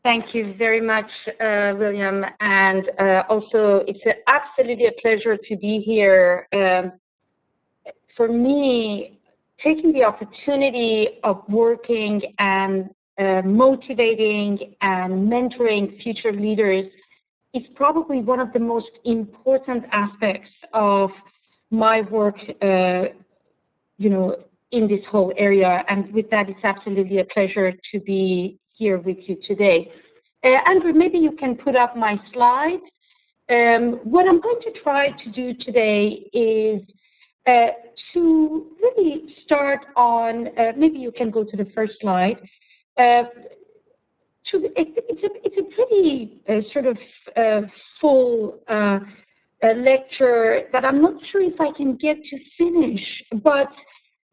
Thank you very much, William. And also, it's absolutely a pleasure to be here. For me, taking the opportunity of working and motivating and mentoring future leaders is probably one of the most important aspects of my work, in this whole area. And with that, it's absolutely a pleasure to be here with you today. Andrew, maybe you can put up my slides. What I'm going to try to do today is to really start on, maybe you can go to the first slide. It's a pretty sort of full lecture that I'm not sure if I can get to finish, but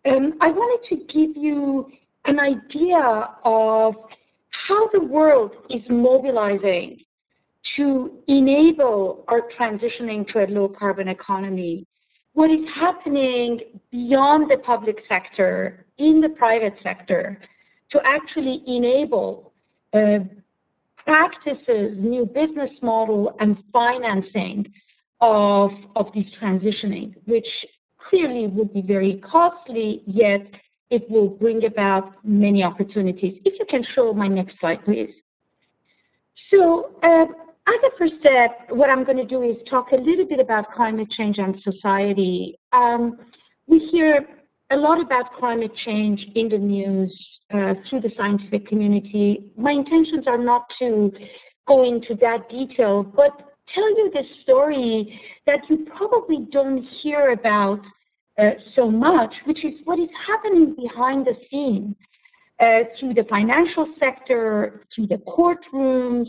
I wanted to give you an idea of how the world is mobilizing to enable our transitioning to a low-carbon economy. What is happening beyond the public sector, in the private sector, to actually enable practices, new business model, and financing of this transitioning, which clearly would be very costly, yet it will bring about many opportunities. If you can show my next slide, please. So as a first step, what I'm going to do is talk a little bit about climate change and society. We hear a lot about climate change in the news through the scientific community. My intentions are not to go into that detail, but tell you the story that you probably don't hear about so much, which is what is happening behind the scenes through the financial sector, through the courtrooms,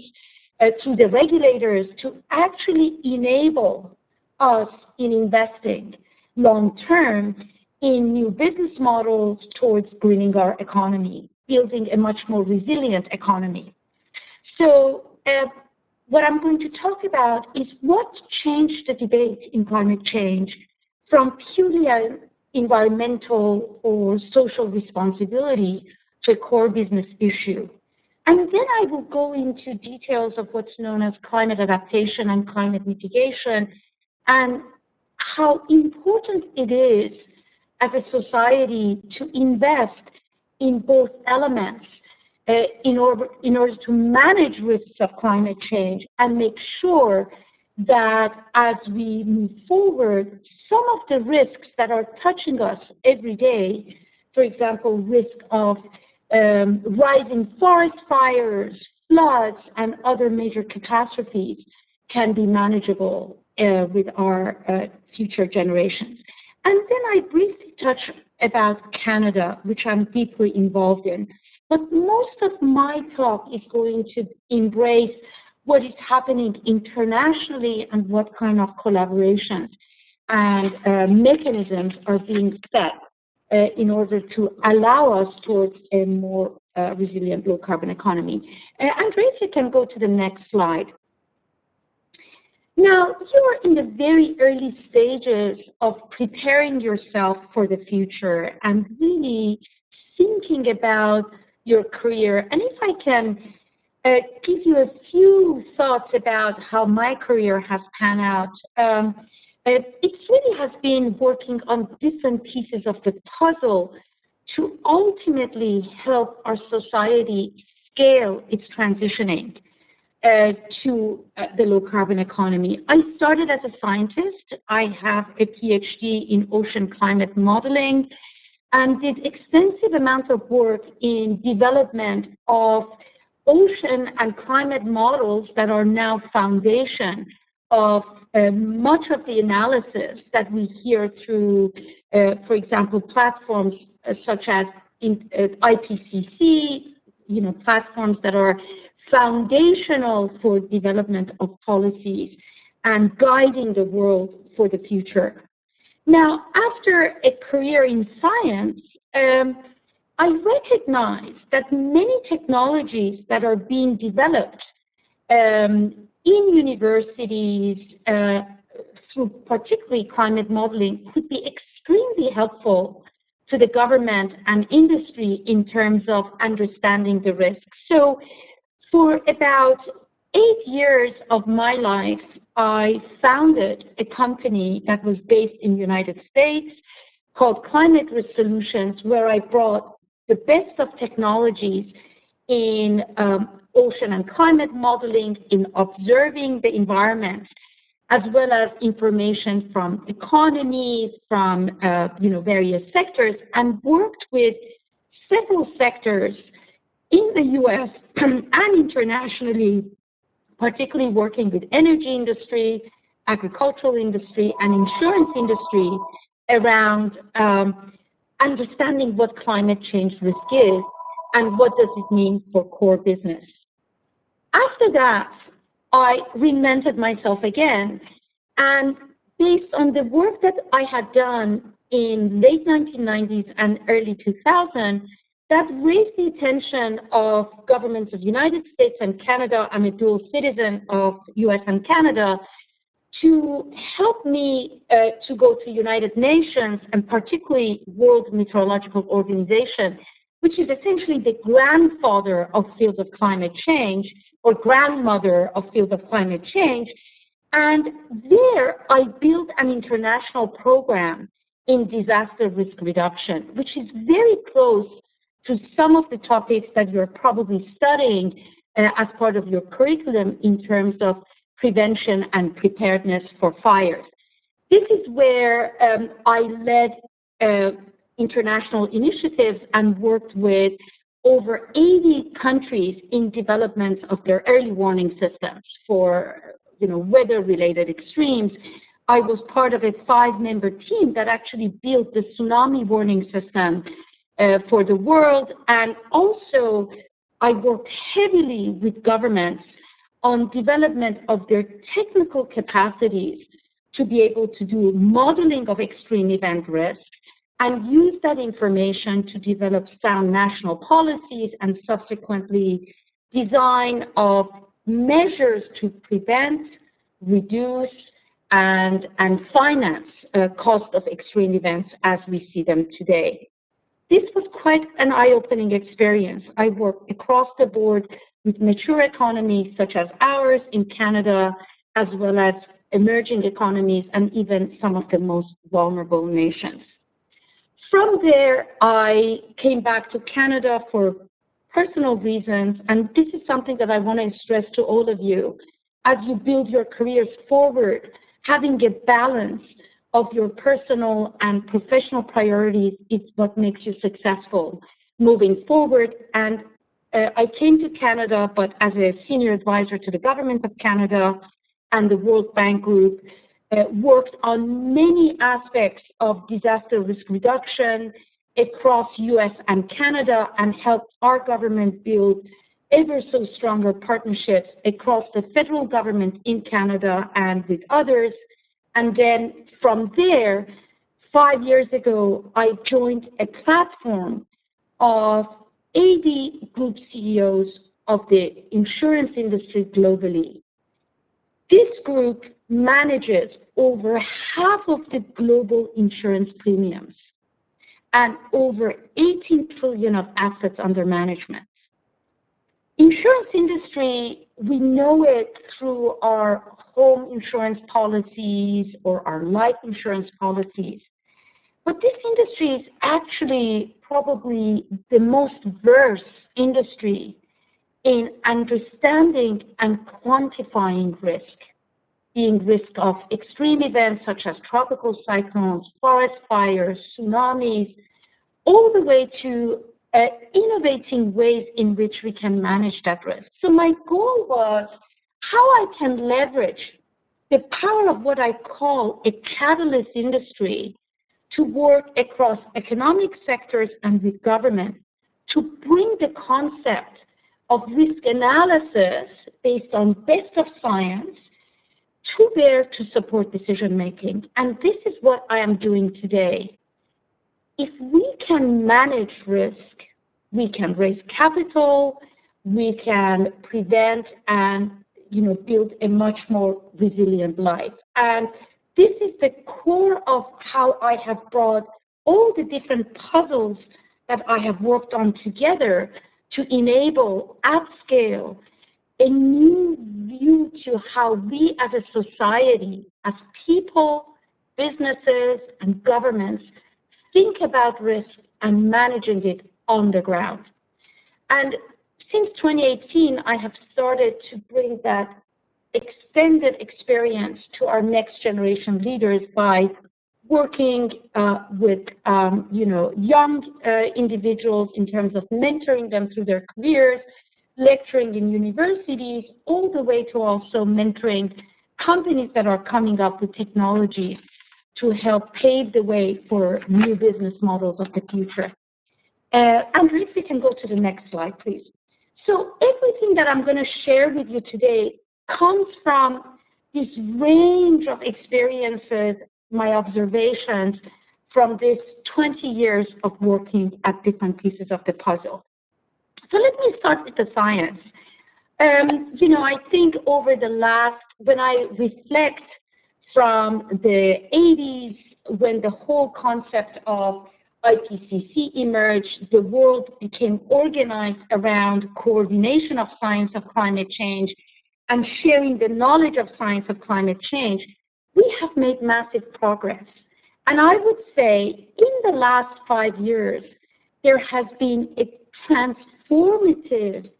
through the regulators to actually enable us in investing long-term in new business models towards greening our economy, building a much more resilient economy. So what I'm going to talk about is what changed the debate in climate change from purely an environmental or social responsibility to a core business issue. And then I will go into details of what's known as climate adaptation and climate mitigation and how important it is as a society to invest in both elements in order to manage risks of climate change and make sure that as we move forward, some of the risks that are touching us every day, for example, risk of rising forest fires, floods, and other major catastrophes can be manageable with our future generations. And then I briefly touch about Canada, which I'm deeply involved in. But most of my talk is going to embrace what is happening internationally and what kind of collaborations and mechanisms are being set in order to allow us towards a more resilient low-carbon economy. Andrea, if you can go to the next slide. Now, you're in the very early stages of preparing yourself for the future and really thinking about your career. And if I can give you a few thoughts about how my career has panned out, it really has been working on different pieces of the puzzle to ultimately help our society scale its transitioning to the low-carbon economy. I started as a scientist. I have a PhD in ocean climate modeling and did extensive amounts of work in development of ocean and climate models that are now foundation of much of the analysis that we hear through, for example, platforms such as IPCC, platforms that are foundational for development of policies and guiding the world for the future. Now, after a career in science, I recognize that many technologies that are being developed in universities through particularly climate modeling could be extremely helpful to the government and industry in terms of understanding the risks. So For about 8 years of my life, I founded a company that was based in the United States called Climate Risk Solutions, where I brought the best of technologies in ocean and climate modeling, in observing the environment, as well as information from economies, from various sectors, and worked with several sectors in the U.S. and internationally, particularly working with energy industry, agricultural industry, and insurance industry around understanding what climate change risk is and what does it mean for core business. After that, I reinvented myself again, and based on the work that I had done in late 1990s and early 2000, that raised the attention of governments of the United States and Canada. I'm a dual citizen of US and Canada, to help me to go to United Nations and particularly World Meteorological Organization, which is essentially the grandfather of field of climate change, or grandmother of field of climate change. And there I built an international program in disaster risk reduction, which is very close to some of the topics that you're probably studying as part of your curriculum in terms of prevention and preparedness for fires. This is where I led international initiatives and worked with over 80 countries in development of their early warning systems for weather-related extremes. I was part of a 5-member team that actually built the tsunami warning system for the world, and also I worked heavily with governments on development of their technical capacities to be able to do modeling of extreme event risk and use that information to develop sound national policies and subsequently design of measures to prevent, reduce, and finance cost of extreme events as we see them today. This was quite an eye-opening experience. I worked across the board with mature economies such as ours in Canada, as well as emerging economies and even some of the most vulnerable nations. From there, I came back to Canada for personal reasons, and this is something that I want to stress to all of you. As you build your careers forward, having a balance of your personal and professional priorities is what makes you successful moving forward. And I came to Canada, but as a senior advisor to the government of Canada and the World Bank Group, worked on many aspects of disaster risk reduction across US and Canada, and helped our government build ever so stronger partnerships across the federal government in Canada and with others. And then from there, 5 years ago, I joined a platform of 80 group CEOs of the insurance industry globally. This group manages over half of the global insurance premiums and over 18 trillion of assets under management. Insurance industry, we know it through our home insurance policies or our life insurance policies. But this industry is actually probably the most versed industry in understanding and quantifying risk, being risk of extreme events such as tropical cyclones, forest fires, tsunamis, all the way to innovating ways in which we can manage that risk. So my goal was how I can leverage the power of what I call a catalyst industry to work across economic sectors and with government to bring the concept of risk analysis based on best of science to bear to support decision making. And this is what I am doing today. If we can manage risk, we can raise capital, we can prevent and build a much more resilient life. And this is the core of how I have brought all the different puzzles that I have worked on together to enable at scale a new view to how we as a society, as people, businesses, and governments think about risk and managing it on the ground. And since 2018, I have started to bring that extended experience to our next generation leaders by working with young individuals in terms of mentoring them through their careers, lecturing in universities, all the way to also mentoring companies that are coming up with technologies to help pave the way for new business models of the future. Andrew, if we can go to the next slide, please. So everything that I'm going to share with you today comes from this range of experiences, my observations from this 20 years of working at different pieces of the puzzle. So let me start with the science. I think over the last, when I reflect from the 80s, when the whole concept of IPCC emerged, the world became organized around coordination of science of climate change and sharing the knowledge of science of climate change, we have made massive progress. And I would say in the last 5 years, there has been a transformation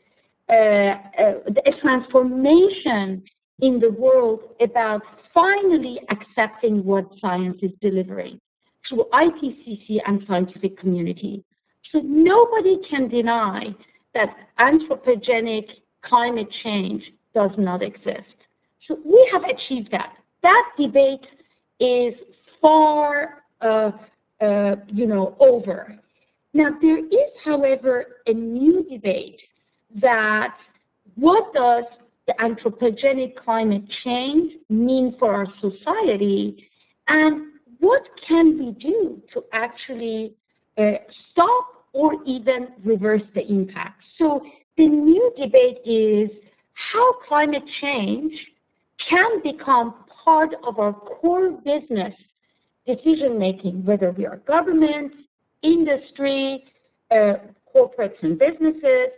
in the world about finally accepting what science is delivering through IPCC and scientific community. So nobody can deny that anthropogenic climate change does not exist. So we have achieved that. That debate is far, over. Now, there is, however, a new debate that what does the anthropogenic climate change mean for our society, and what can we do to actually stop or even reverse the impact? So the new debate is how climate change can become part of our core business decision-making, whether we are government, industry, corporates and businesses,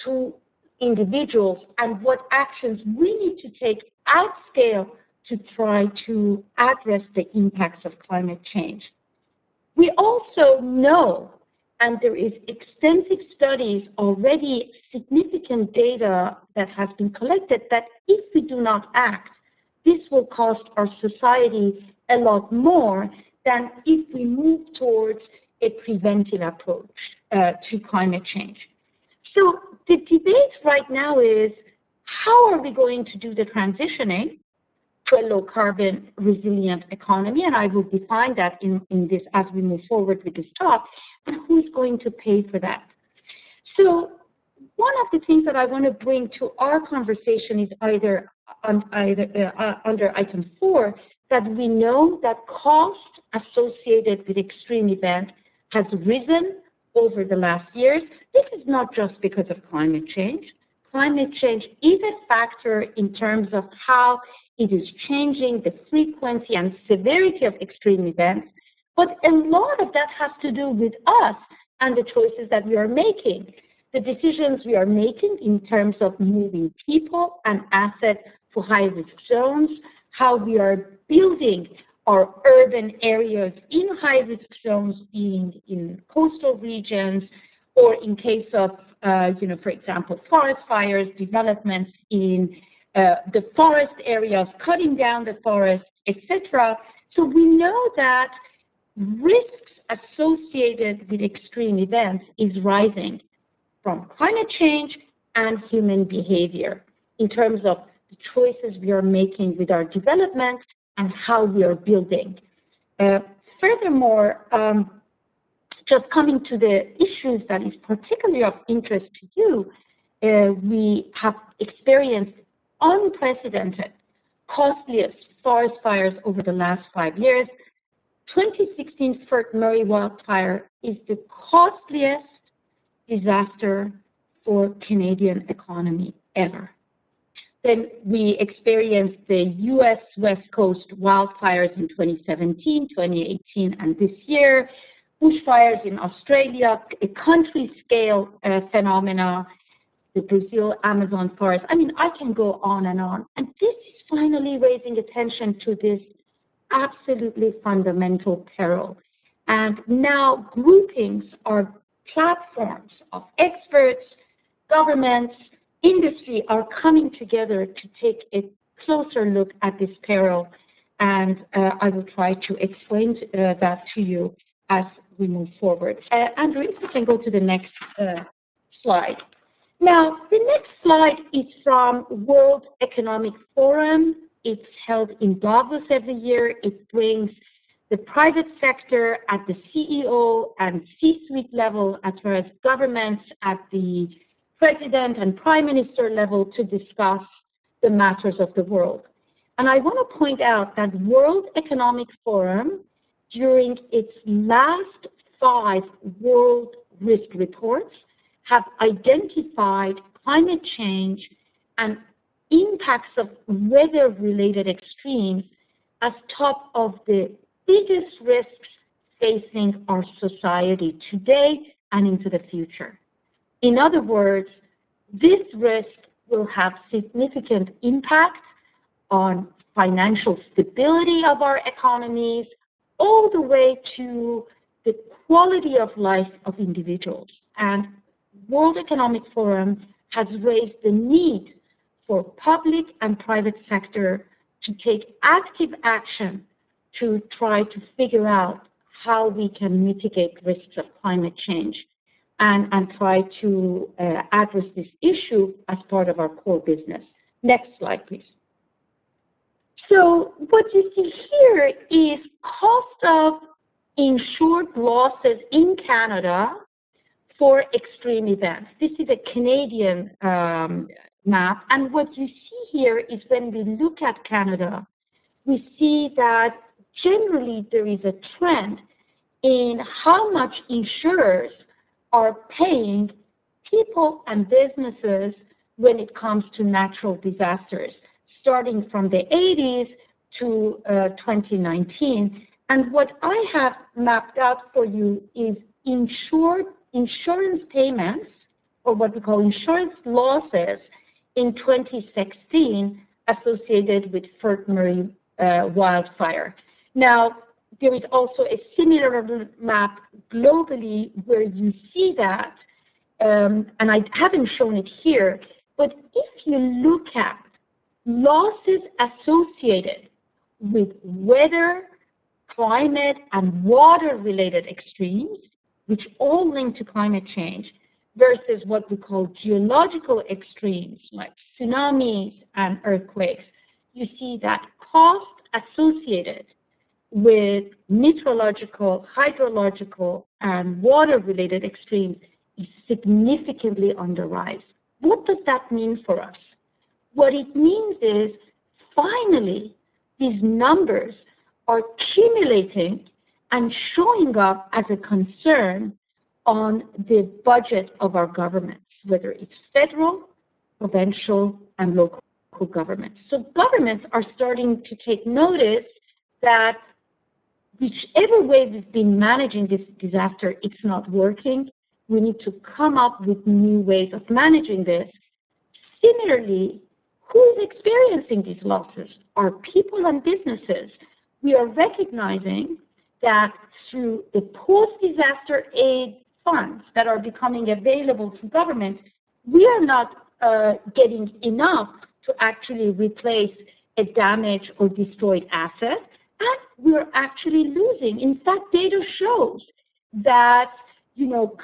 to individuals, and what actions we need to take at scale to try to address the impacts of climate change. We also know, and there is extensive studies already, significant data that has been collected, that if we do not act, this will cost our society a lot more than if we move towards a preventive approach to climate change. So the debate right now is, how are we going to do the transitioning to a low-carbon resilient economy? And I will define that in this as we move forward with this talk, and who's going to pay for that? So one of the things that I want to bring to our conversation is under item 4, that we know that cost associated with extreme event has risen over the last years. This is not just because of climate change. Climate change is a factor in terms of how it is changing the frequency and severity of extreme events, but a lot of that has to do with us and the choices that we are making, the decisions we are making in terms of moving people and assets to high-risk zones, how we are building our urban areas in high-risk zones, being in coastal regions, or in case of, for example, forest fires, developments in the forest areas, cutting down the forest, etc. So we know that risks associated with extreme events is rising from climate change and human behavior in terms of the choices we are making with our development and how we are building. Furthermore, just coming to the issues that is particularly of interest to you, we have experienced unprecedented, costliest forest fires over the last 5 years. 2016 Fort McMurray wildfire is the costliest disaster for Canadian economy ever. Then we experienced the U.S. West Coast wildfires in 2017, 2018, and this year. Bushfires in Australia, a country-scale phenomena. the Brazil Amazon forest. I mean, I can go on. And this is finally raising attention to this absolutely fundamental peril. And now groupings or platforms of experts, governments, industry are coming together to take a closer look at this peril. And I will try to explain that to you as we move forward. Andrew, if we can go to the next slide. Now, the next slide is from World Economic Forum. It's held in Davos every year. It brings the private sector at the CEO and C-suite level, as well as governments at the president and prime minister level to discuss the matters of the world. And I want to point out that World Economic Forum, during its last 5 world risk reports, have identified climate change and impacts of weather-related extremes as top of the biggest risks facing our society today and into the future. In other words, this risk will have significant impact on financial stability of our economies, all the way to the quality of life of individuals. And World Economic Forum has raised the need for public and private sector to take active action to try to figure out how we can mitigate risks of climate change and try to address this issue as part of our core business. Next slide, please. So what you see here is cost of insured losses in Canada for extreme events. This is a Canadian map, and what you see here is when we look at Canada, we see that generally there is a trend in how much insurers are paying people and businesses when it comes to natural disasters, starting from the 80s to 2019. And what I have mapped out for you is insurance payments, or what we call insurance losses, in 2016 associated with Fort McMurray wildfire. Now, there is also a similar map globally where you see that, and I haven't shown it here, but if you look at losses associated with weather, climate, and water-related extremes, which all link to climate change, versus what we call geological extremes like tsunamis and earthquakes, you see that cost associated with meteorological, hydrological, and water-related extremes is significantly on the rise. What does that mean for us? What it means is, finally, these numbers are accumulating and showing up as a concern on the budget of our governments, whether it's federal, provincial, and local governments. So governments are starting to take notice that whichever way we've been managing this disaster, it's not working. We need to come up with new ways of managing this. Similarly, who is experiencing these losses? Are people and businesses. We are recognizing that through the post-disaster aid funds that are becoming available to governments, we are not getting enough to actually replace a damaged or destroyed asset, and we're actually losing. In fact, data shows that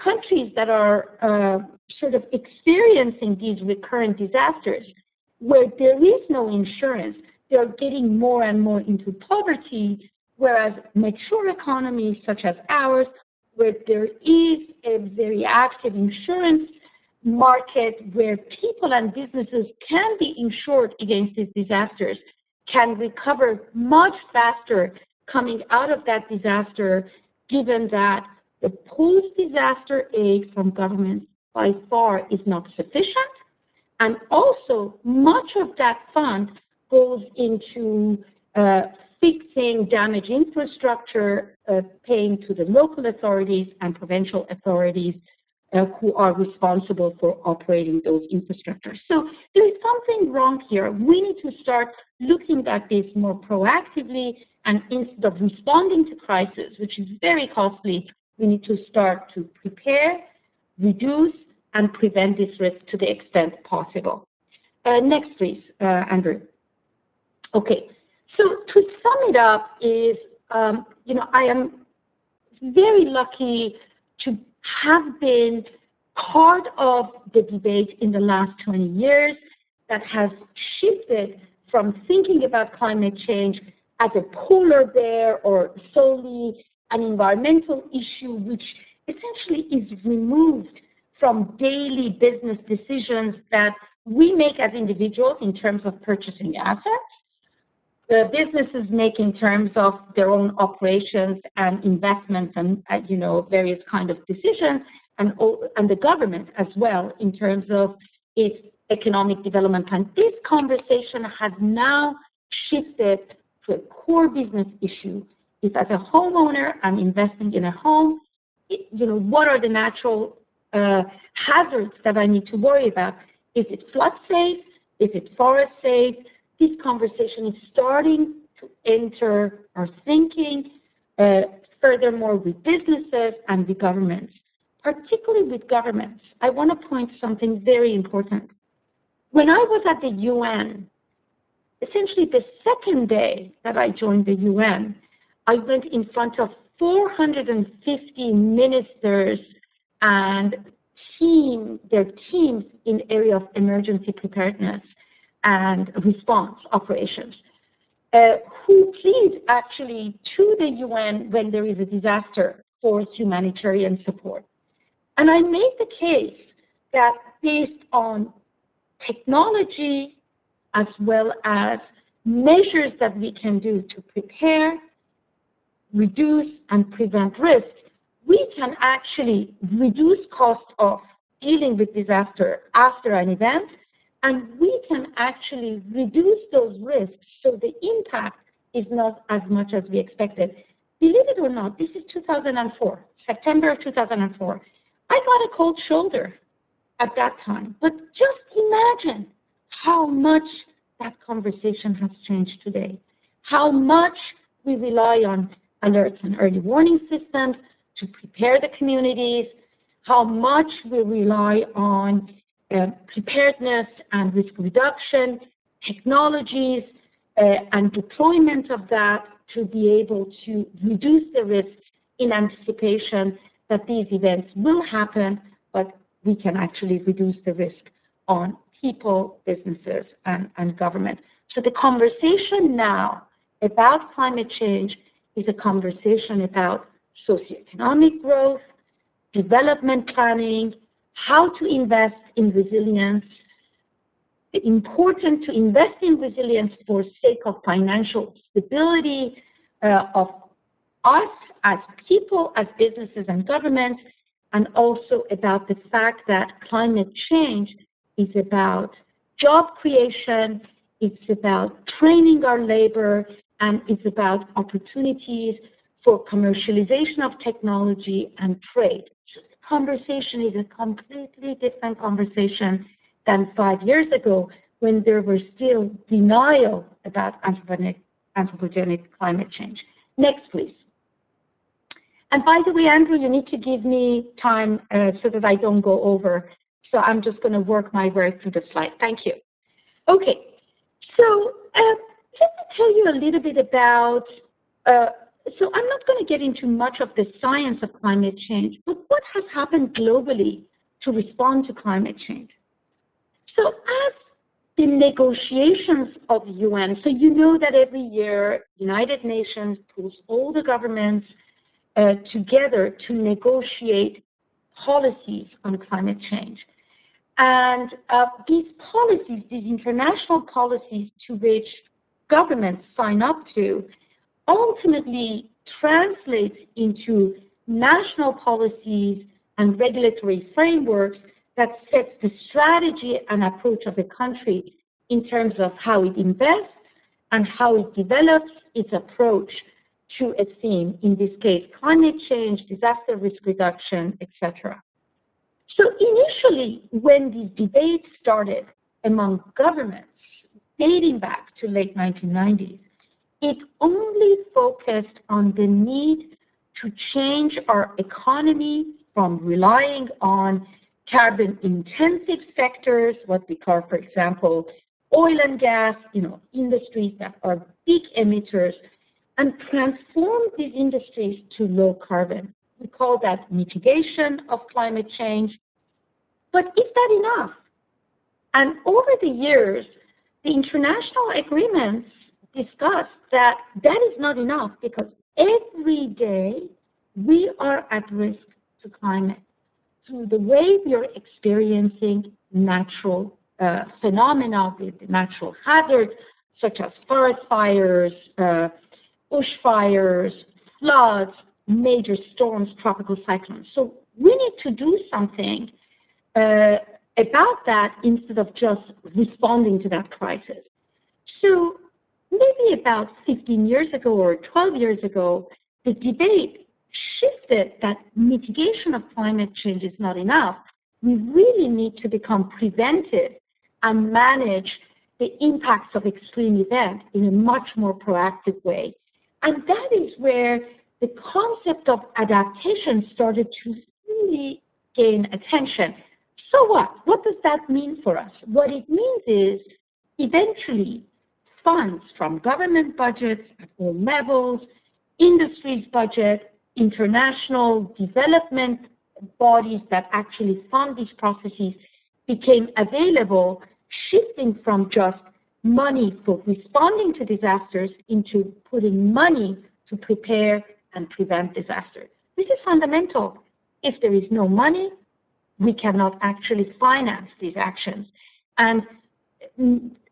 countries that are sort of experiencing these recurrent disasters, where there is no insurance, they're getting more and more into poverty, whereas mature economies such as ours, where there is a very active insurance market where people and businesses can be insured against these disasters, can recover much faster coming out of that disaster, given that the post-disaster aid from governments by far is not sufficient. And also, much of that fund goes into fixing damaged infrastructure, paying to the local authorities and provincial authorities who are responsible for operating those infrastructures. So there is something wrong here. We need to start looking at this more proactively, and instead of responding to crisis, which is very costly, we need to start to prepare, reduce, and prevent this risk to the extent possible. Next, please, Andrew. Okay, so to sum it up is, I am very lucky to have been part of the debate in the last 20 years that has shifted from thinking about climate change as a polar bear or solely an environmental issue, which essentially is removed from daily business decisions that we make as individuals in terms of purchasing assets, the businesses make in terms of their own operations and investments and various kind of decisions, and the government as well in terms of its economic development plan. This conversation has now shifted to a core business issue. If as a homeowner I'm investing in a home, what are the natural hazards that I need to worry about? Is it flood safe? Is it forest safe? This conversation is starting to enter our thinking, furthermore with businesses and with governments. Particularly with governments, I want to point something very important. When I was at the UN, essentially the second day that I joined the UN, I went in front of 450 ministers and their teams in area of emergency preparedness and response operations, who plead actually to the UN when there is a disaster for humanitarian support. And I made the case that based on technology as well as measures that we can do to prepare, reduce, and prevent risk, we can actually reduce cost of dealing with disaster after an event, and we can actually reduce those risks so the impact is not as much as we expected. Believe it or not, this is 2004, September of 2004. I got a cold shoulder at that time, but just imagine how much that conversation has changed today, how much we rely on alerts and early warning systems to prepare the communities, how much we rely on preparedness and risk reduction, technologies, and deployment of that to be able to reduce the risks in anticipation that these events will happen, but we can actually reduce the risk on people, businesses, and government. So the conversation now about climate change is a conversation about socioeconomic growth, development planning, how to invest in resilience. It's important to invest in resilience for sake of financial stability of us as people, as businesses and governments, and also about the fact that climate change is about job creation, it's about training our labor, and it's about opportunities for commercialization of technology and trade. So the conversation is a completely different conversation than 5 years ago when there was still denial about anthropogenic climate change. Next, please. And by the way, Andrew, you need to give me time so that I don't go over. So I'm just going to work my way through the slide. Thank you. Okay, so let me tell you a little bit about, so I'm not going to get into much of the science of climate change, but what has happened globally to respond to climate change. So as the negotiations of the UN, so you know that every year United Nations pulls all the governments together to negotiate policies on climate change. And these policies, these international policies to which governments sign up to, ultimately translates into national policies and regulatory frameworks that sets the strategy and approach of a country in terms of how it invests and how it develops its approach to a theme, in this case, climate change, disaster risk reduction, etc. So initially, when these debates started among governments, dating back to late 1990s, it only focused on the need to change our economy from relying on carbon-intensive sectors, what we call, for example, oil and gas, industries that are big emitters, and transform these industries to low carbon. We call that mitigation of climate change. But is that enough? And over the years, the international agreements discussed that that is not enough because every day we are at risk to climate through the way we are experiencing natural phenomena with natural hazards such as forest fires, bushfires, floods, major storms, tropical cyclones. So we need to do something about that instead of just responding to that crisis. So maybe about 15 years ago or 12 years ago, the debate shifted that mitigation of climate change is not enough. We really need to become preventive and manage the impacts of extreme events in a much more proactive way. And that is where the concept of adaptation started to really gain attention. So what? What does that mean for us? What it means is eventually funds from government budgets at all levels, industry's budget, international development bodies that actually fund these processes became available, shifting from just money for responding to disasters into putting money to prepare and prevent disasters. This is fundamental. If there is no money, we cannot actually finance these actions. And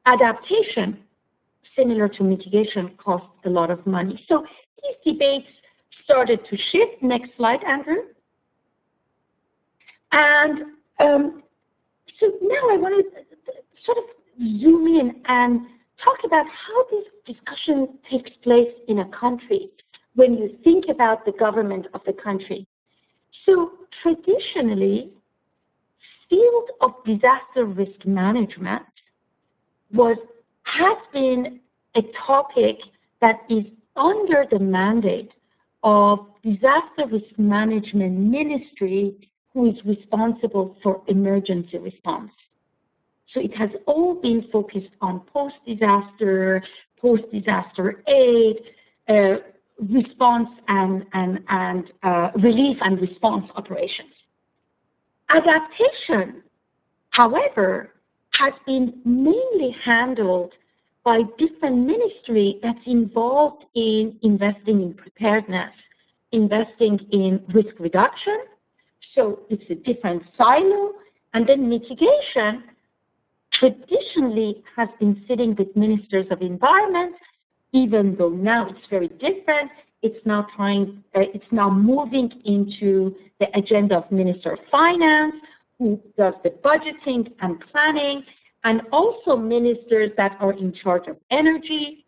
adaptation, similar to mitigation, costs a lot of money. So these debates started to shift. Next slide, Andrew. And so now I want to sort of zoom in and talk about how this discussion takes place in a country when you think about the government of the country. So traditionally, field of disaster risk management has been a topic that is under the mandate of disaster risk management ministry, who is responsible for emergency response. So it has all been focused on post-disaster aid, response and relief and response operations. Adaptation, however, has been mainly handled by different ministries that's involved in investing in preparedness, investing in risk reduction. So it's a different silo. And then mitigation traditionally has been sitting with ministers of environment, even though now it's very different. It's now moving into the agenda of Minister of Finance, who does the budgeting and planning, and also ministers that are in charge of energy,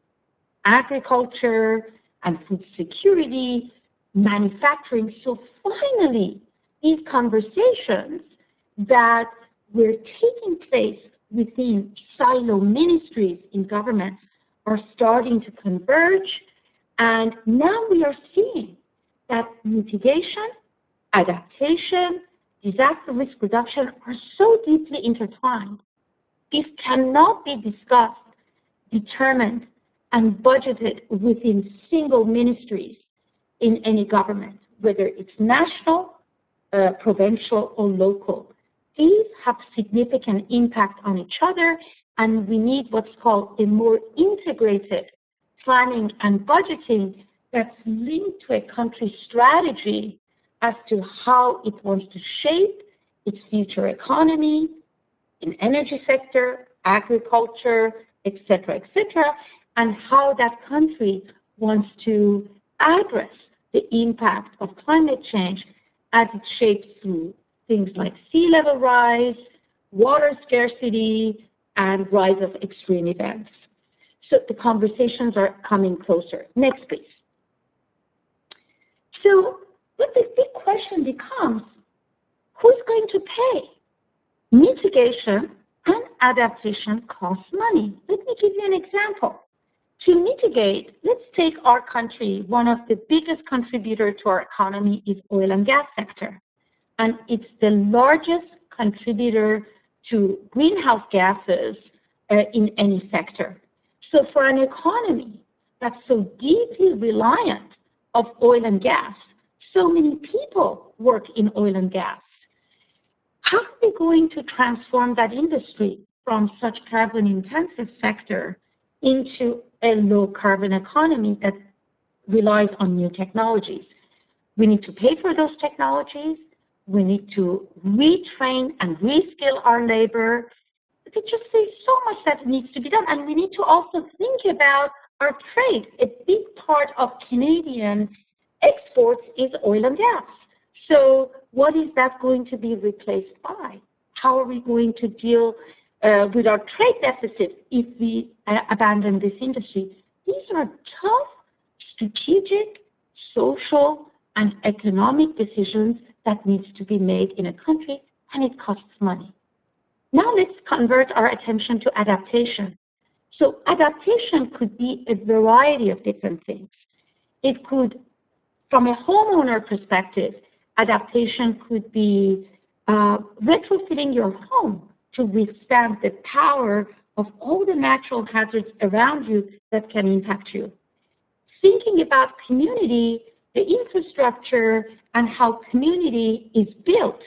agriculture, and food security, manufacturing. So finally, these conversations that were taking place within silo ministries in governments are starting to converge. And now we are seeing that mitigation, adaptation, disaster risk reduction are so deeply intertwined. This cannot be discussed, determined, and budgeted within single ministries in any government, whether it's national, provincial, or local. These have significant impact on each other, and we need what's called a more integrated planning and budgeting that's linked to a country's strategy as to how it wants to shape its future economy, in energy sector, agriculture, etc., and how that country wants to address the impact of climate change as it shapes through things like sea level rise, water scarcity, and rise of extreme events. So the conversations are coming closer. Next, please. So what the big question becomes, who's going to pay? Mitigation and adaptation cost money. Let me give you an example. To mitigate, let's take our country. One of the biggest contributors to our economy is oil and gas sector. And it's the largest contributor to greenhouse gases in any sector. So for an economy that's so deeply reliant of oil and gas, so many people work in oil and gas, how are we going to transform that industry from such carbon-intensive sector into a low-carbon economy that relies on new technologies? We need to pay for those technologies. We need to retrain and reskill our labor. There's so much that needs to be done. And we need to also think about our trade. A big part of Canadian exports is oil and gas. So what is that going to be replaced by? How are we going to deal with our trade deficit if we abandon this industry? These are tough, strategic, social, and economic decisions that needs to be made in a country, and it costs money. Now let's convert our attention to adaptation. So adaptation could be a variety of different things. It could, from a homeowner perspective, adaptation could be retrofitting your home to withstand the power of all the natural hazards around you that can impact you. Thinking about community, the infrastructure, and how community is built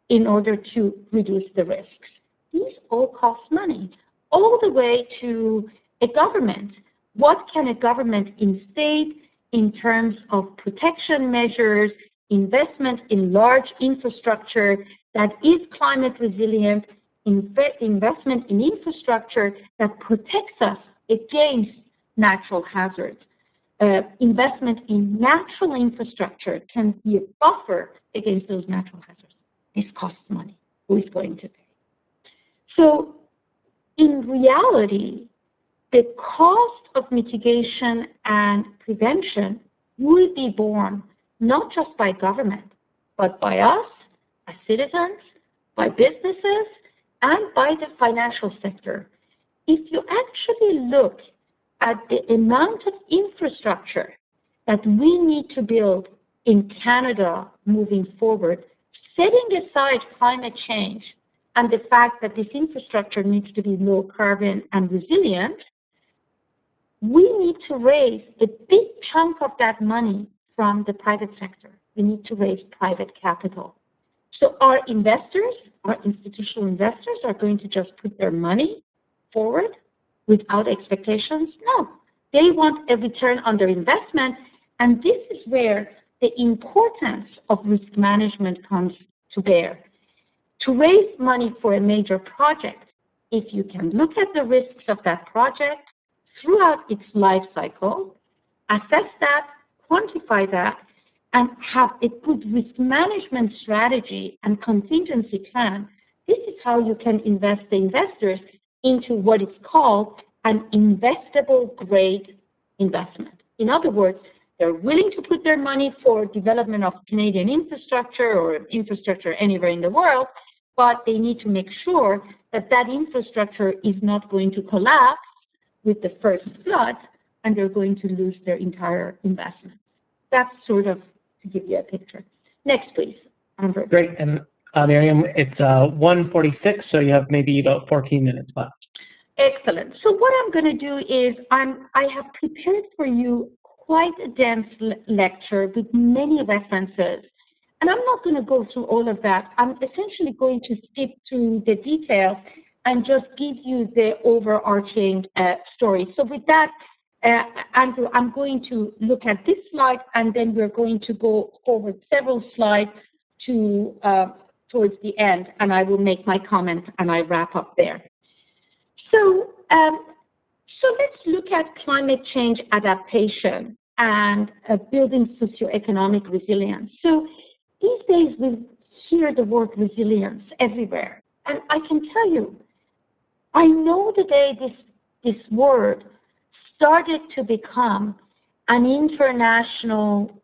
in order to reduce the risks. These all cost money, all the way to a government. What can a government instate in terms of protection measures, investment in large infrastructure that is climate resilient, investment in infrastructure that protects us against natural hazards. Investment in natural infrastructure can be a buffer against those natural hazards. This costs money. Who is going to pay? So in reality, the cost of mitigation and prevention will be borne not just by government, but by us as citizens, by businesses, and by the financial sector. If you actually look at the amount of infrastructure that we need to build in Canada moving forward, setting aside climate change and the fact that this infrastructure needs to be low carbon and resilient, we need to raise a big chunk of that money from the private sector. We need to raise private capital. So our investors, our institutional investors, are going to just put their money forward without expectations? No. They want a return on their investment, and this is where the importance of risk management comes to bear. To raise money for a major project, if you can look at the risks of that project throughout its life cycle, assess that, quantify that, and have a good risk management strategy and contingency plan, this is how you can invest the investors into what is called an investable grade investment. In other words, they're willing to put their money for development of Canadian infrastructure or infrastructure anywhere in the world, but they need to make sure that that infrastructure is not going to collapse with the first flood and they're going to lose their entire investment. That's sort of to give you a picture. Next, please. Andrew. Great. And Maryam, it's 1:46, so you have maybe about 14 minutes left. Excellent. So what I'm going to do is I have prepared for you quite a dense lecture with many references. And I'm not going to go through all of that. I'm essentially going to skip through the details and just give you the overarching story. So with that, Andrew, I'm going to look at this slide, and then we're going to go forward several slides to towards the end, and I will make my comment and I wrap up there. So, so let's look at climate change adaptation and building socioeconomic resilience. So these days we hear the word resilience everywhere, and I can tell you, I know the day this word started to become an international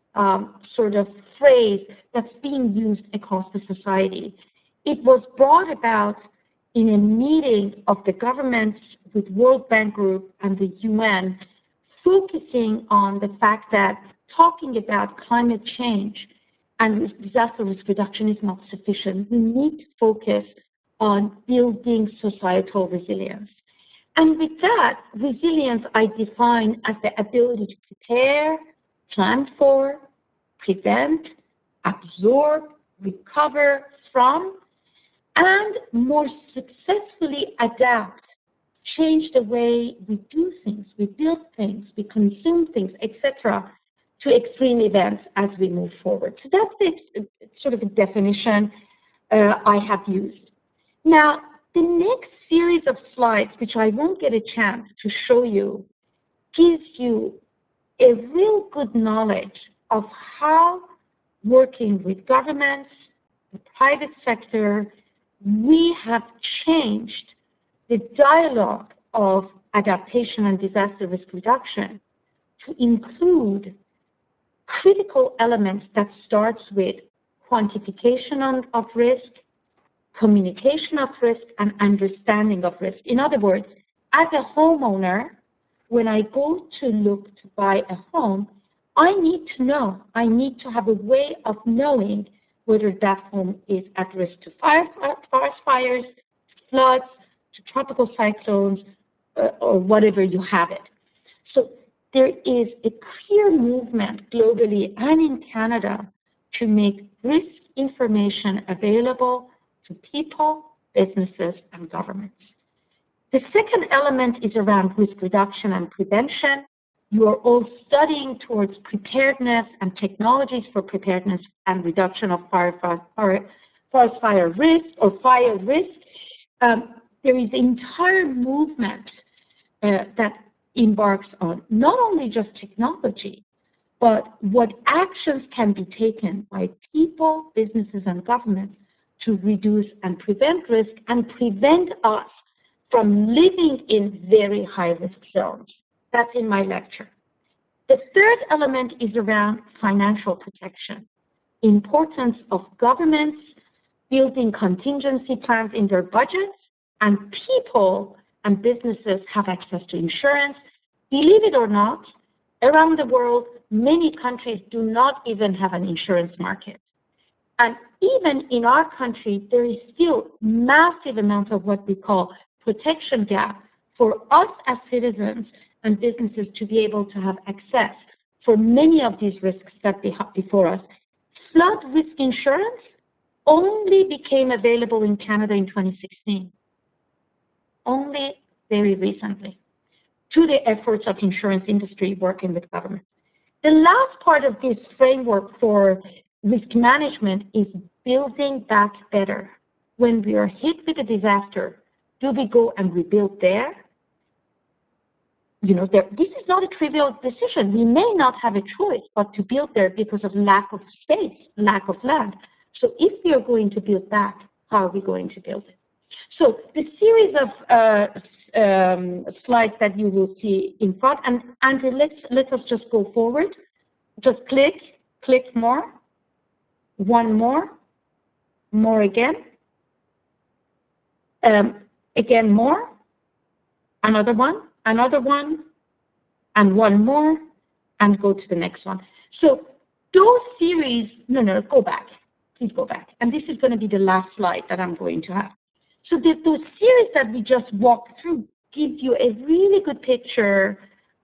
sort of phrase that's being used across the society. It was brought about in a meeting of the governments with World Bank Group and the UN, focusing on the fact that talking about climate change and disaster risk reduction is not sufficient. We need to focus on building societal resilience. And with that, resilience I define as the ability to prepare, plan for, prevent, absorb, recover from, and more successfully adapt, change the way we do things, we build things, we consume things, etc., to extreme events as we move forward. So that's sort of a definition I have used. Now, the next series of slides, which I won't get a chance to show you, gives you a real good knowledge of how working with governments, the private sector, we have changed the dialogue of adaptation and disaster risk reduction to include critical elements that starts with quantification of risk, communication of risk, and understanding of risk. In other words, as a homeowner, when I go to look to buy a home, I need to know, I need to have a way of knowing whether that home is at risk to forest fires, floods, to tropical cyclones, or whatever you have it. So there is a clear movement globally and in Canada to make risk information available to people, businesses, and governments. The second element is around risk reduction and prevention. You are all studying towards preparedness and technologies for preparedness and reduction of forest fire risk or fire risk. There is an entire movement that embarks on not only just technology, but what actions can be taken by people, businesses, and governments to reduce and prevent risk and prevent us from living in very high-risk zones. That's in my lecture. The third element is around financial protection, importance of governments building contingency plans in their budgets, and people and businesses have access to insurance. Believe it or not, around the world, many countries do not even have an insurance market. And even in our country, there is still massive amount of what we call protection gap for us as citizens and businesses to be able to have access for many of these risks that we have before us. Flood risk insurance only became available in Canada in 2016, only very recently, to the efforts of insurance industry working with government. The last part of this framework for risk management is building back better. When we are hit with a disaster, do we go and rebuild there? You know, this is not a trivial decision. We may not have a choice but to build there because of lack of space, lack of land. So if we are going to build back, how are we going to build it? So the series of slides that you will see in front, and Andrew, let us just go forward. Just click more, one more again, again more, another one, and one more, and go to the next one. So those series, no, go back. Please go back. And this is going to be the last slide that I'm going to have. So those series that we just walked through give you a really good picture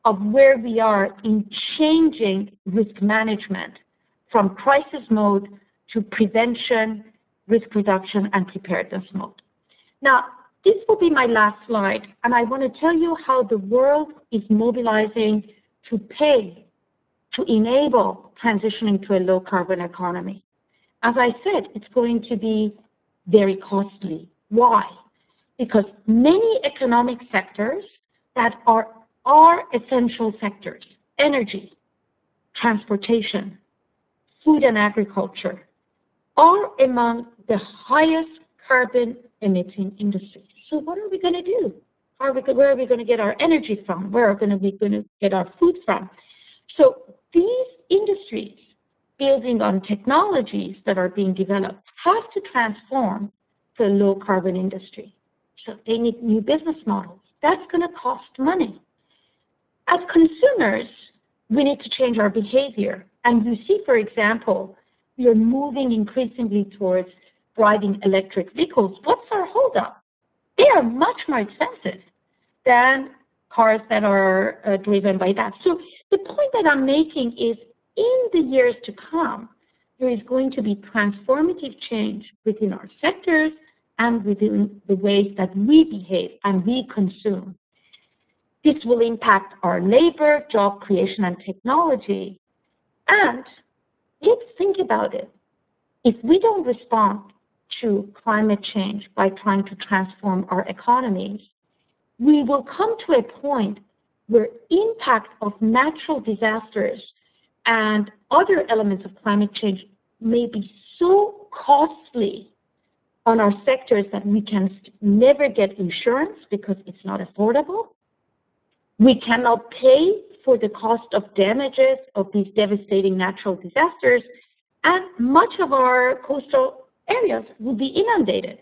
of where we are in changing risk management from crisis mode to prevention, risk reduction, and preparedness mode. Now, this will be my last slide, and I want to tell you how the world is mobilizing to pay to enable transitioning to a low-carbon economy. As I said, it's going to be very costly. Why? Because many economic sectors that are essential sectors, energy, transportation, food and agriculture, are among the highest carbon emitting industries. So what are we going to do? Where are we going to get our energy from? Where are we going to get our food from? So these industries building on technologies that are being developed, have to transform to a low-carbon industry. So they need new business models. That's going to cost money. As consumers, we need to change our behavior. And you see, for example, we are moving increasingly towards driving electric vehicles. What's our holdup? They are much more expensive than cars that are driven by that. So the point that I'm making is, in the years to come, there is going to be transformative change within our sectors and within the ways that we behave and we consume. This will impact our labor, job creation, and technology. And let's think about it. If we don't respond to climate change by trying to transform our economies, we will come to a point where impact of natural disasters and other elements of climate change may be so costly on our sectors that we can never get insurance because it's not affordable. We cannot pay for the cost of damages of these devastating natural disasters, and much of our coastal areas will be inundated.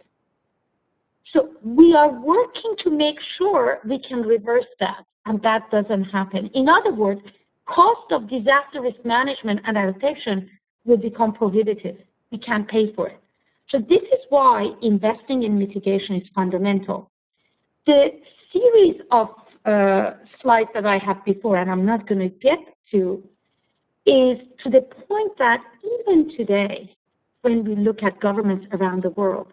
So we are working to make sure we can reverse that, and that doesn't happen. In other words, cost of disaster risk management and adaptation will become prohibitive. We can't pay for it. So this is why investing in mitigation is fundamental. The series of slides that I have before, and I'm not going to get to, is to the point that even today, when we look at governments around the world,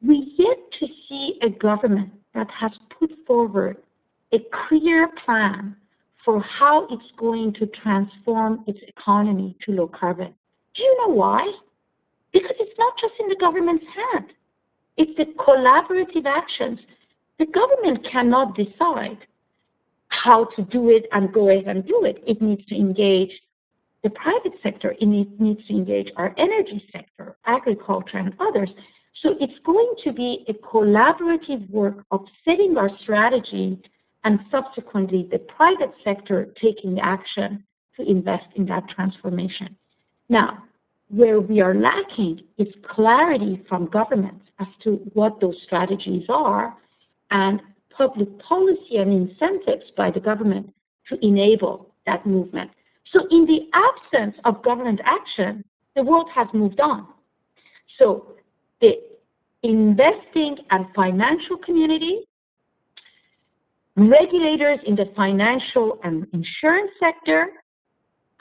we yet to see a government that has put forward a clear plan for how it's going to transform its economy to low carbon. Do you know why? Because it's not just in the government's hand. It's the collaborative actions. The government cannot decide how to do it and go ahead and do it. It needs to engage the private sector. It needs to engage our energy sector, agriculture, and others. So it's going to be a collaborative work of setting our strategy and subsequently the private sector taking action to invest in that transformation. Now, where we are lacking is clarity from governments as to what those strategies are and public policy and incentives by the government to enable that movement. So in the absence of government action, the world has moved on. So the investing and financial community, regulators in the financial and insurance sector,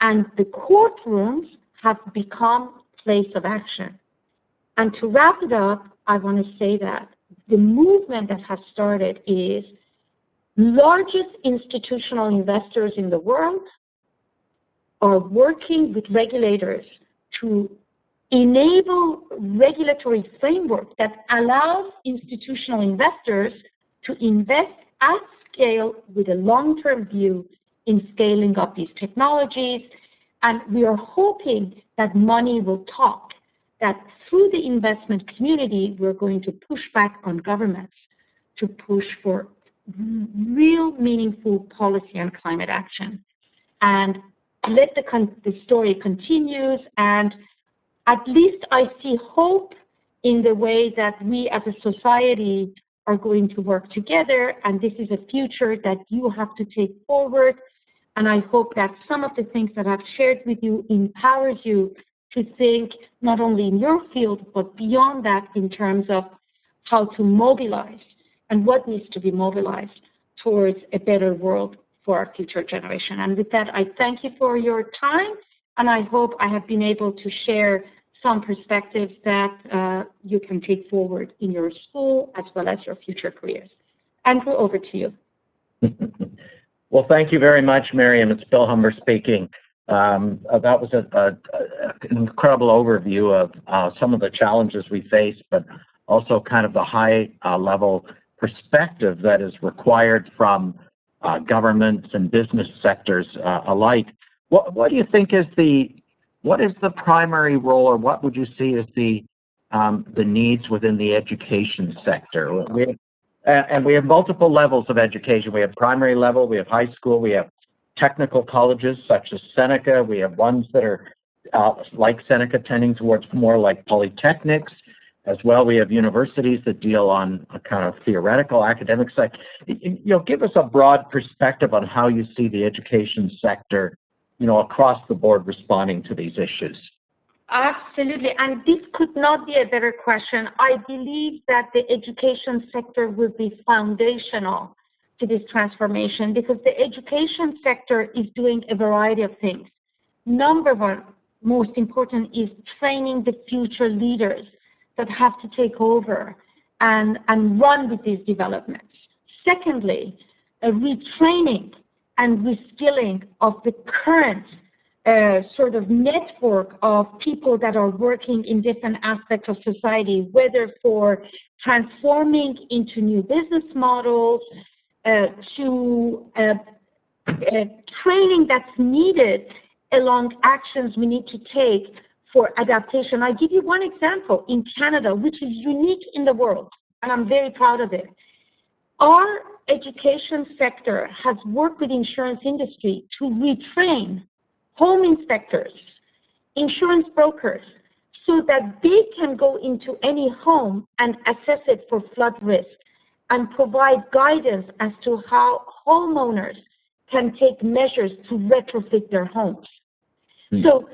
and the courtrooms have become place of action. And to wrap it up, I want to say that the movement that has started is largest institutional investors in the world are working with regulators to enable regulatory framework that allows institutional investors to invest at scale with a long-term view in scaling up these technologies. And we are hoping that money will talk, that through the investment community, we're going to push back on governments to push for real meaningful policy on climate action. And let the story continues, and at least I see hope in the way that we as a society are going to work together, and this is a future that you have to take forward. And I hope that some of the things that I've shared with you empowers you to think not only in your field, but beyond that in terms of how to mobilize and what needs to be mobilized towards a better world for our future generation. And with that, I thank you for your time, and I hope I have been able to share some perspectives that you can take forward in your school as well as your future careers. Andrew, over to you. Well, thank you very much, Maryam. It's Bill Humber speaking. That was an incredible overview of some of the challenges we face, but also kind of the high-level perspective that is required from governments and business sectors alike. What do you think is what is the primary role, or what would you see as the needs within the education sector? We have multiple levels of education. We have primary level, we have high school, we have technical colleges such as Seneca, we have ones that are like Seneca, tending towards more like polytechnics. As well, we have universities that deal on a kind of theoretical academic side. Give us a broad perspective on how you see the education sector, across the board responding to these issues. Absolutely, and this could not be a better question. I believe that the education sector will be foundational to this transformation because the education sector is doing a variety of things. Number one, most important, is training the future leaders that have to take over and run with these developments. Secondly, a retraining and reskilling of the current sort of network of people that are working in different aspects of society, whether for transforming into new business models, to training that's needed along actions we need to take for adaptation. I give you one example in Canada, which is unique in the world, and I'm very proud of it. Our education sector has worked with insurance industry to retrain home inspectors, insurance brokers, so that they can go into any home and assess it for flood risk and provide guidance as to how homeowners can take measures to retrofit their homes. So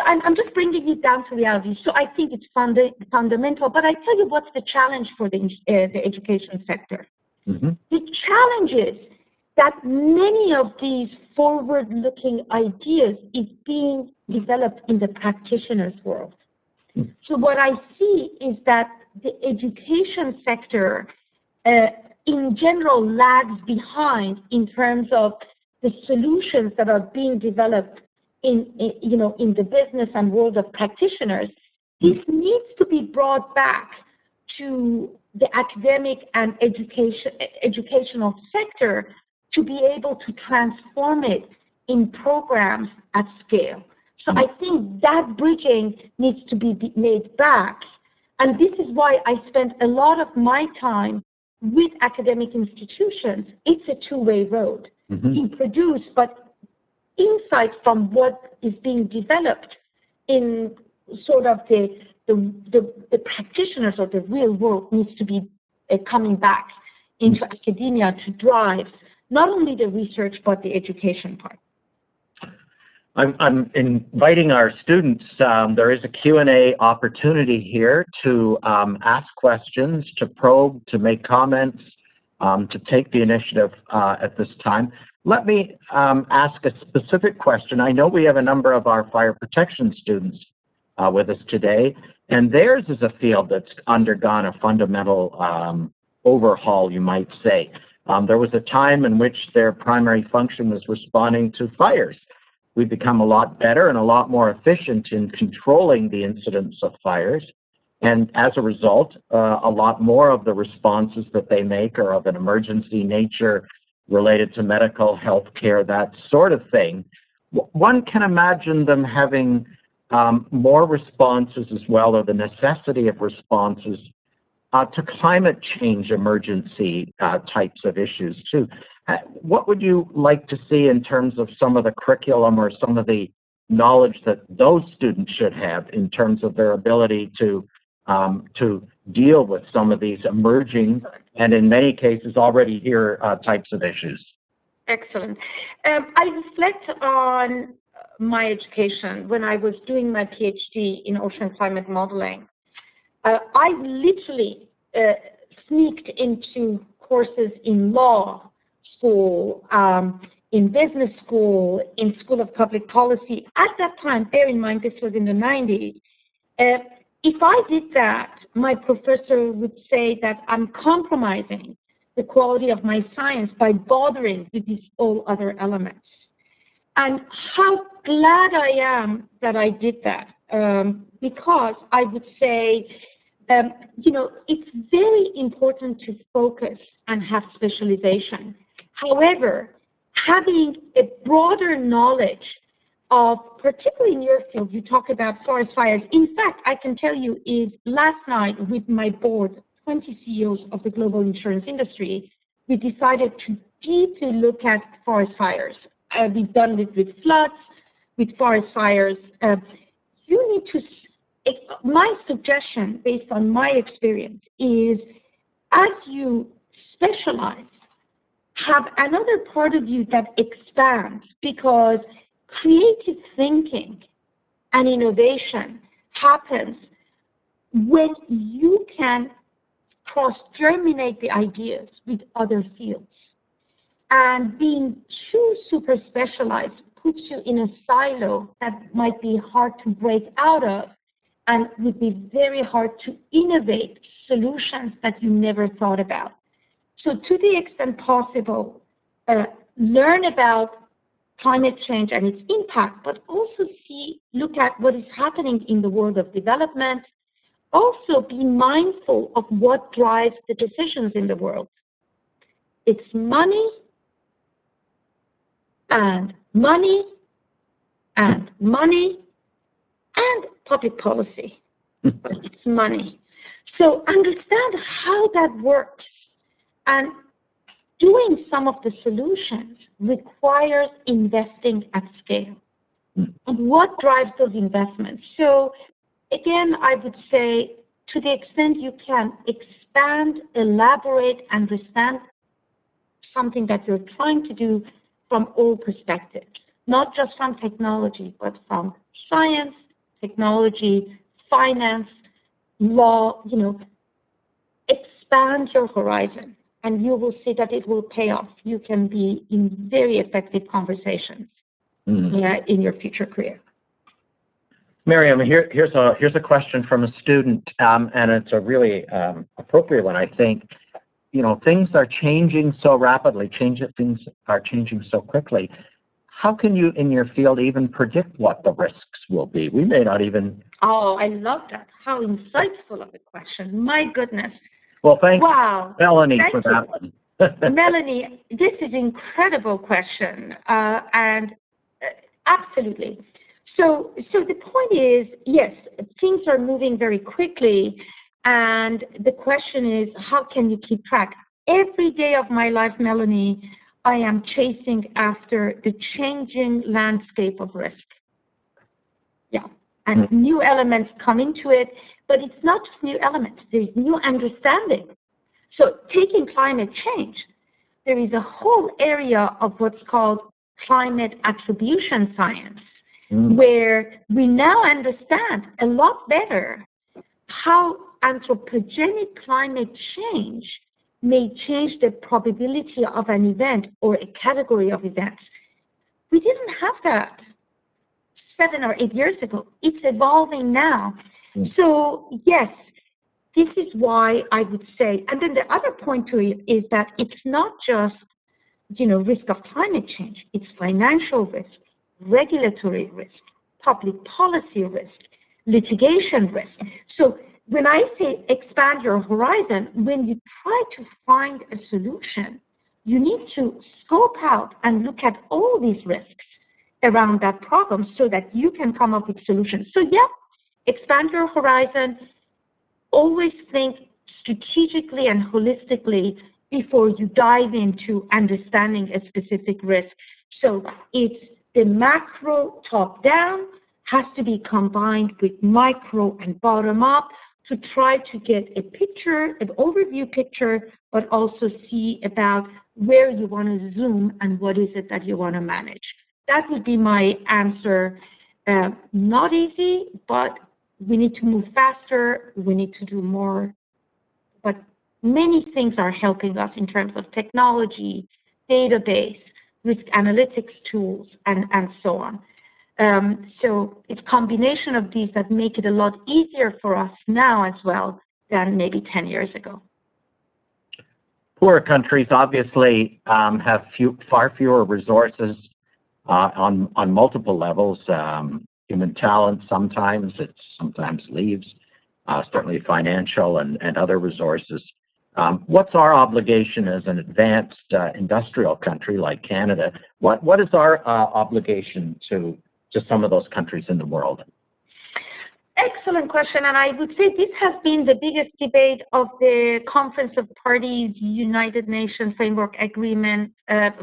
I'm just bringing it down to reality. So I think it's fundamental, but I tell you what's the challenge for the education sector. The challenge is that many of these forward-looking ideas is being developed in the practitioner's world. So what I see is that the education sector in general lags behind in terms of the solutions that are being developed in the business and world of practitioners. This needs to be brought back to the academic and educational sector to be able to transform it in programs at scale. So I think that bridging needs to be made back. And this is why I spent a lot of my time with academic institutions. It's a two-way road. You produce, but insights from what is being developed in sort of the practitioners or the real world needs to be coming back into academia to drive not only the research but the education part. I'm inviting our students. There is a Q&A opportunity here to ask questions, to probe, to make comments, to take the initiative at this time. Let me ask a specific question. I know we have a number of our fire protection students with us today, and theirs is a field that's undergone a fundamental overhaul, you might say. There was a time in which their primary function was responding to fires. We've become a lot better and a lot more efficient in controlling the incidence of fires. And as a result, a lot more of the responses that they make are of an emergency nature related to medical, health care, that sort of thing. One can imagine them having more responses as well, or the necessity of responses to climate change emergency types of issues too. What would you like to see in terms of some of the curriculum or some of the knowledge that those students should have in terms of their ability to deal with some of these emerging and in many cases already here types of issues? Excellent. I reflect on my education when I was doing my PhD in ocean climate modeling. I literally sneaked into courses in law school, in business school, in School of Public Policy. At that time, bear in mind this was in the 90s, if I did that, my professor would say that I'm compromising the quality of my science by bothering with these all other elements. And how glad I am that I did that, because I would say, it's very important to focus and have specialization. However, having a broader knowledge of, particularly in your field, you talk about forest fires. In fact, I can tell you is last night with my board, 20 CEOs of the global insurance industry, we decided to deeply look at forest fires. We've done it with floods, with forest fires. you need to, my suggestion based on my experience is as you specialize, have another part of you that expands, because creative thinking and innovation happens when you can cross-germinate the ideas with other fields. And being too super specialized puts you in a silo that might be hard to break out of and would be very hard to innovate solutions that you never thought about. So to the extent possible, learn about climate change and its impact, but also look at what is happening in the world of development. Also be mindful of what drives the decisions in the world. It's money and money and money and public policy. But it's money. So understand how that works. And doing some of the solutions requires investing at scale. And what drives those investments? So again, I would say, to the extent you can expand, elaborate, understand something that you're trying to do from all perspectives, not just from technology, but from science, technology, finance, law, expand your horizon, and you will see that it will pay off. You can be in very effective conversations in your future career. Maryam, here's a question from a student, and it's a really appropriate one, I think. Things are changing so rapidly, things are changing so quickly. How can you, in your field, even predict what the risks will be? We may not even... Oh, I love that. How insightful of a question. My goodness. Well, thanks, wow. Melanie, Thank for you. that one. Melanie, this is an incredible question, and absolutely. So the point is, yes, things are moving very quickly, and the question is, how can you keep track? Every day of my life, Melanie, I am chasing after the changing landscape of risk. Yeah, and new elements come into it, but it's not just new elements, there's new understanding. So taking climate change, there is a whole area of what's called climate attribution science, where we now understand a lot better how anthropogenic climate change may change the probability of an event or a category of events. We didn't have that 7 or 8 years ago. It's evolving now. So yes, this is why I would say, and then the other point to it is that it's not just, risk of climate change. It's financial risk, regulatory risk, public policy risk, litigation risk. So when I say expand your horizon, when you try to find a solution, you need to scope out and look at all these risks around that problem so that you can come up with solutions. So yeah, expand your horizon. Always think strategically and holistically before you dive into understanding a specific risk. So it's the macro top-down has to be combined with micro and bottom-up to try to get a picture, an overview picture, but also see about where you want to zoom and what is it that you want to manage. That would be my answer. Not easy, but we need to move faster. We need to do more. But many things are helping us in terms of technology, database, risk analytics tools, and so on. So it's a combination of these that make it a lot easier for us now as well than maybe 10 years ago. Poorer countries obviously have far fewer resources on multiple levels. Human talent sometimes leaves, certainly financial and other resources. What's our obligation as an advanced industrial country like Canada? What is our obligation to some of those countries in the world? Excellent question, and I would say this has been the biggest debate of the Conference of Parties, United Nations Framework Agreement,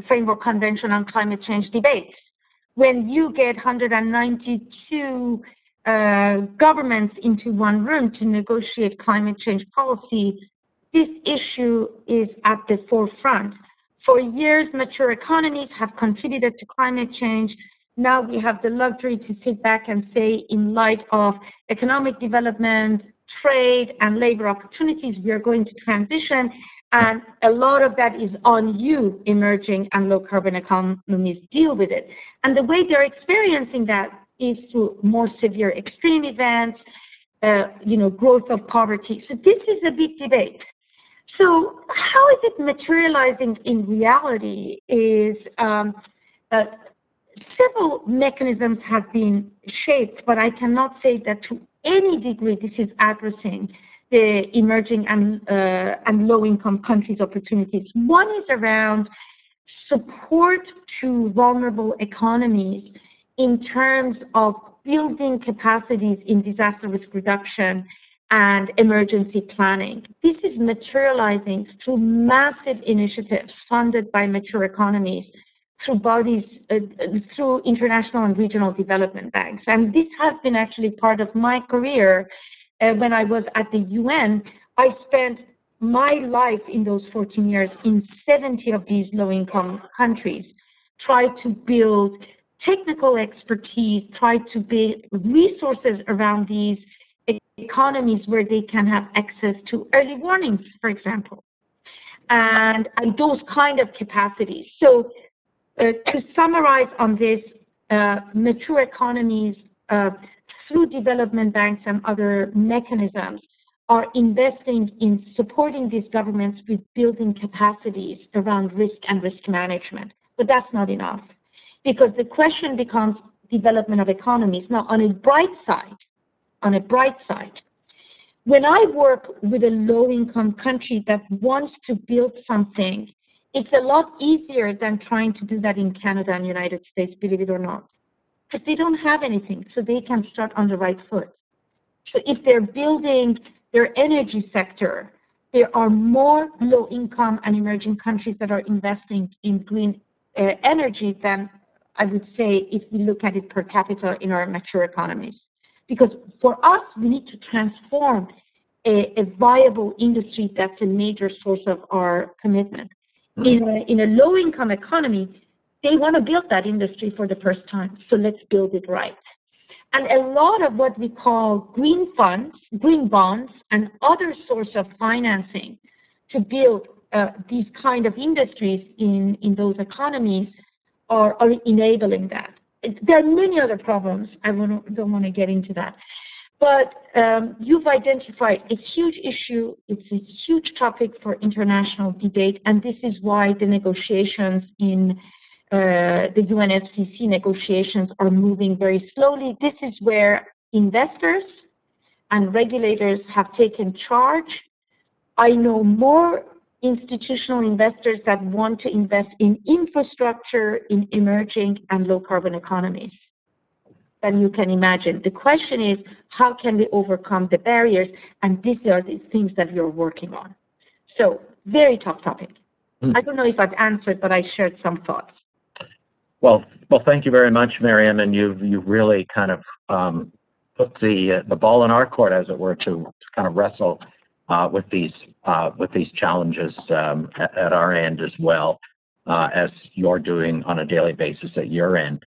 Framework Convention on Climate Change debates. When you get 192 governments into one room to negotiate climate change policy, this issue is at the forefront. For years, mature economies have contributed to climate change. Now we have the luxury to sit back and say, in light of economic development, trade, and labor opportunities, we are going to transition, and a lot of that is on you, emerging and low-carbon economies, deal with it. And the way they're experiencing that is through more severe extreme events, growth of poverty. So this is a big debate. So how is it materializing in reality is several mechanisms have been shaped, but I cannot say that to any degree this is addressing the emerging and low-income countries' opportunities. One is around support to vulnerable economies in terms of building capacities in disaster risk reduction and emergency planning. This is materializing through massive initiatives funded by mature economies, through bodies, through international and regional development banks. And this has been actually part of my career. When I was at the UN, I spent my life in those 14 years in 70 of these low-income countries, tried to build technical expertise, tried to build resources around these economies where they can have access to early warnings, for example, and those kind of capacities. So to summarize on this, mature economies through development banks and other mechanisms are investing in supporting these governments with building capacities around risk and risk management. But that's not enough, because the question becomes development of economies. Now, on a bright side, when I work with a low-income country that wants to build something, it's a lot easier than trying to do that in Canada and United States, believe it or not, because they don't have anything, so they can start on the right foot. So if they're building their energy sector, there are more low-income and emerging countries that are investing in green energy than, I would say, if we look at it per capita in our mature economies. Because for us, we need to transform a viable industry that's a major source of our commitment. In a low-income economy, they want to build that industry for the first time, so let's build it right. And a lot of what we call green funds, green bonds, and other sources of financing to build these kind of industries in those economies are enabling that. There are many other problems. I don't want to get into that. But you've identified a huge issue. It's a huge topic for international debate, and this is why the negotiations in the UNFCCC negotiations are moving very slowly. This is where investors and regulators have taken charge. I know more institutional investors that want to invest in infrastructure in emerging and low-carbon economies than you can imagine. The question is, how can we overcome the barriers? And these are the things that we are working on. So, very tough topic. I don't know if I've answered, but I shared some thoughts. Well, thank you very much, Maryam, and you've really kind of put the ball in our court, as it were, to kind of wrestle with these challenges at our end as well, as you're doing on a daily basis at your end.